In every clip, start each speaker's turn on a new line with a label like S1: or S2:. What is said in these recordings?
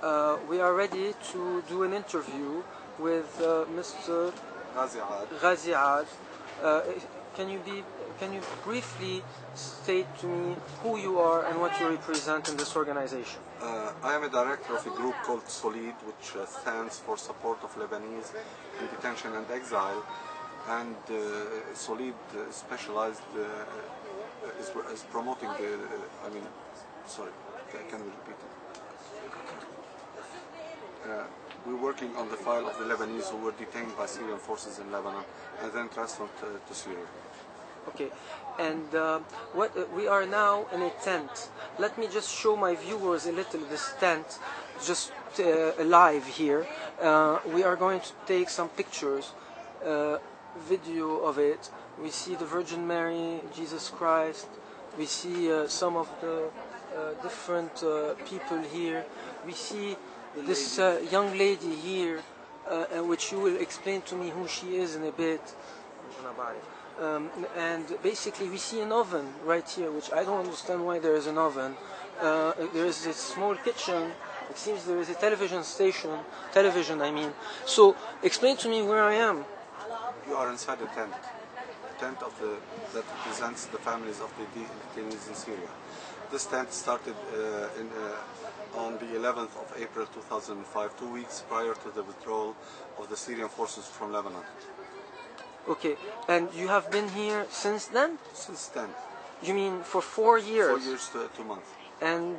S1: We are ready to do an interview with Mr. Ghazi Aad. Can you briefly state to me who you are and what you represent in this organization?
S2: I am a director of a group called SOLIDE, which stands for Support of Lebanese in Detention and Exile, and SOLIDE specialized is promoting the. Can we repeat it? We're working on the file of the Lebanese who were detained by Syrian forces in Lebanon and then transferred to Syria.
S1: Okay, and we are now in a tent. Let me just show my viewers a little this tent, just live here. We are going to take some pictures, video of it. We see the Virgin Mary, Jesus Christ. We see some of the different people here. We see this young lady here, which you will explain to me who she is in a bit. And basically we see an oven right here, which I don't understand why there is an oven. There is a small kitchen. It seems there is a television I mean. So explain to me where I am.
S2: You are inside a tent. Tent that represents the families of the detainees in Syria. This tent started on the 11th of April 2005, 2 weeks prior to the withdrawal of the Syrian forces from Lebanon.
S1: Okay, and you have been here since then?
S2: Since then.
S1: You mean for 4 years?
S2: 4 years to 2 months.
S1: And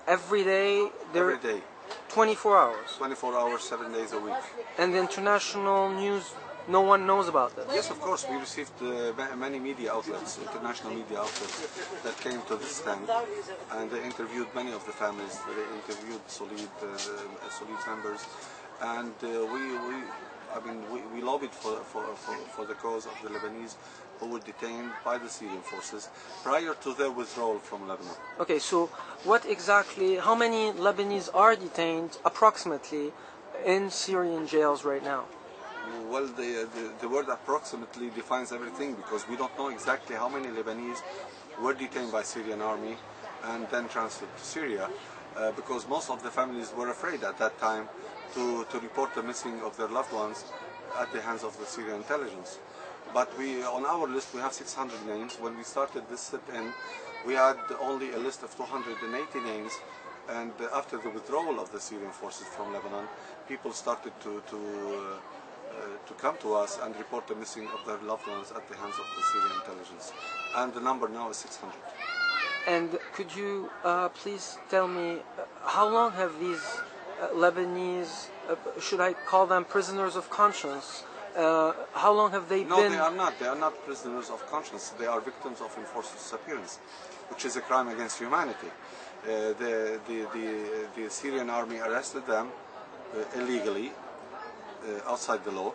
S1: every day?
S2: Every day.
S1: 24 hours?
S2: 24 hours, 7 days a week.
S1: And the international news, no one knows about this?
S2: Yes, of course. We received many media outlets, international media outlets, that came to this stand, and they interviewed many of the families. They interviewed SOLIDE members, and we lobbied for the cause of the Lebanese who were detained by the Syrian forces prior to their withdrawal from Lebanon.
S1: Okay, so how many Lebanese are detained approximately in Syrian jails right now?
S2: Well, the word approximately defines everything, because we don't know exactly how many Lebanese were detained by Syrian army and then transferred to Syria, because most of the families were afraid at that time to report the missing of their loved ones at the hands of the Syrian intelligence. But on our list, we have 600 names. When we started this sit-in, we had only a list of 280 names, and after the withdrawal of the Syrian forces from Lebanon, people started to come to us and report the missing of their loved ones at the hands of the Syrian intelligence. And the number now is 600.
S1: And could you please tell me, how long have these Lebanese, should I call them prisoners of conscience, how long have they been?
S2: No, they are not. They are not prisoners of conscience. They are victims of enforced disappearance, which is a crime against humanity. The Syrian army arrested them illegally, outside the law,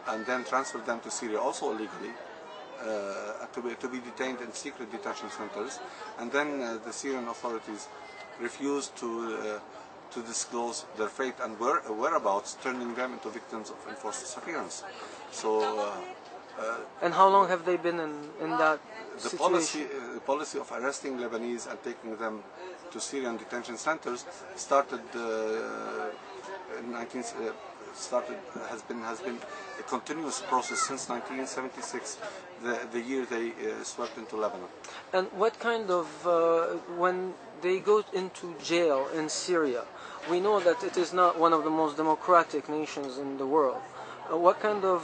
S2: and then transferred them to Syria also illegally, to be detained in secret detention centers, and then the Syrian authorities refused to disclose their fate and whereabouts, turning them into victims of enforced disappearance. So.
S1: And how long have they been in that situation?
S2: The policy of arresting Lebanese and taking them to Syrian detention centers started has been a continuous process since 1976, the year they swept into Lebanon.
S1: And what kind of, when they go into jail in Syria, we know that it is not one of the most democratic nations in the world. What kind of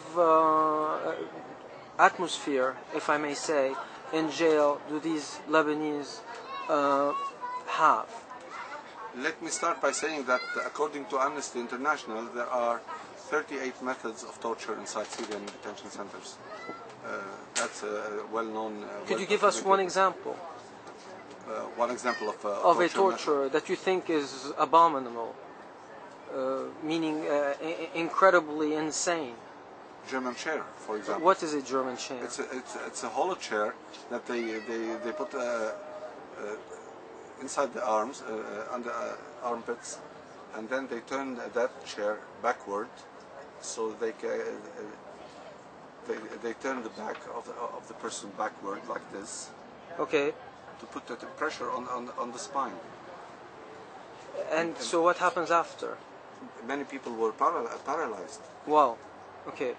S1: atmosphere, if I may say, in jail do these Lebanese have?
S2: Let me start by saying that according to Amnesty International, there are 38 methods of torture inside Syrian detention centers. That's a well-known...
S1: Could you give us one example?
S2: One example
S1: of a torture that you think is abominable, meaning incredibly insane?
S2: German chair, for example.
S1: What is a German chair?
S2: It's a hollow chair that they put inside the arms, under armpits, and then they turn that chair backward, so they turn the back of the person backward like this.
S1: Okay.
S2: To put that pressure on the spine.
S1: And so what happens after?
S2: Many people were paralyzed.
S1: Wow. Okay.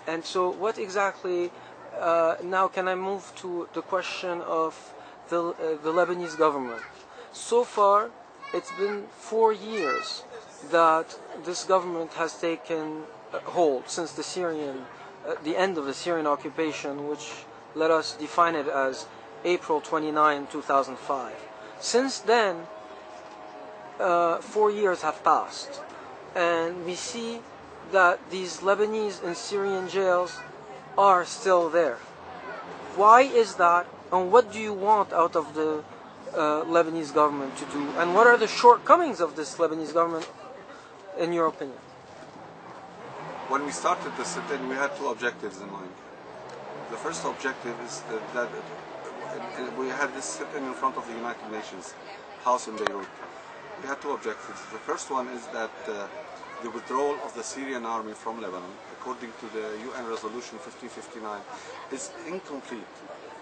S1: And so what exactly, now can I move to the question of the Lebanese government? So far, it's been 4 years that this government has taken hold since the end of the Syrian occupation, which let us define it as April 29, 2005. Since then, 4 years have passed, and we see that these Lebanese and Syrian jails are still there. Why is that, and what do you want out of the Lebanese government to do, and what are the shortcomings of this Lebanese government, in your opinion?
S2: When we started the sit-in, we had two objectives in mind. The first objective is that we had this sit-in in front of the United Nations House in Beirut. We had two objectives. The first one is that the withdrawal of the Syrian army from Lebanon, according to the UN Resolution 1559, is incomplete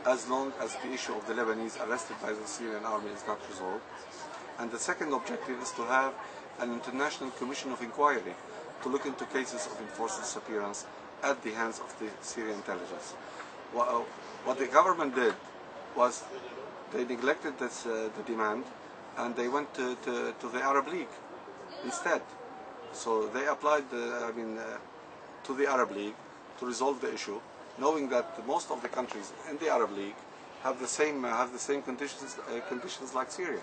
S2: as long as the issue of the Lebanese arrested by the Syrian army is not resolved. And the second objective is to have an international commission of inquiry to look into cases of enforced disappearance at the hands of the Syrian intelligence. What the government did was they neglected the demand, and they went to the Arab League instead. So they applied to the Arab League to resolve the issue, knowing that most of the countries in the Arab League have the same conditions like Syria.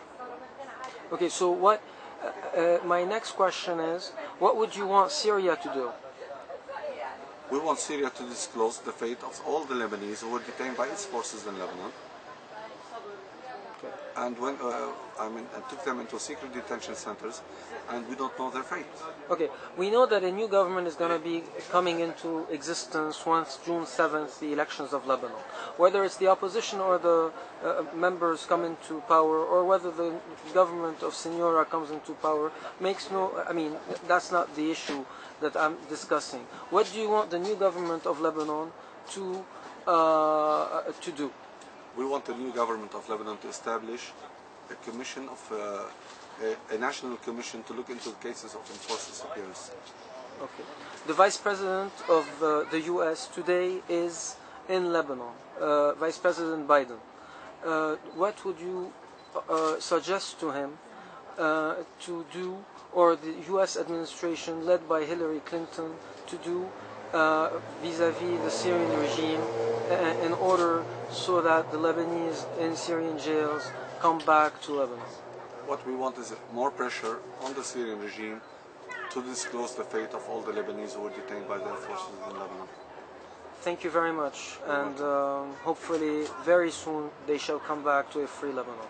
S1: Okay, so what? My next question is, what would you want Syria to do?
S2: We want Syria to disclose the fate of all the Lebanese who were detained by its forces in Lebanon, and and took them into secret detention centers, and we don't know their fate.
S1: Okay, we know that a new government is going to be coming into existence once June 7th, the elections of Lebanon. Whether it's the opposition or the members come into power, or whether the government of Senora comes into power, that's not the issue that I'm discussing. What do you want the new government of Lebanon to do?
S2: We want the new government of Lebanon to establish a commission a national commission to look into the cases of enforced disappearance.
S1: Okay. The Vice President of the U.S. today is in Lebanon, Vice President Biden. What would you suggest to him to do, or the U.S. administration led by Hillary Clinton to do vis-à-vis the Syrian regime in order so that the Lebanese in Syrian jails come back to Lebanon?
S2: What we want is more pressure on the Syrian regime to disclose the fate of all the Lebanese who were detained by their forces in Lebanon.
S1: Thank you very much, and hopefully very soon they shall come back to a free Lebanon.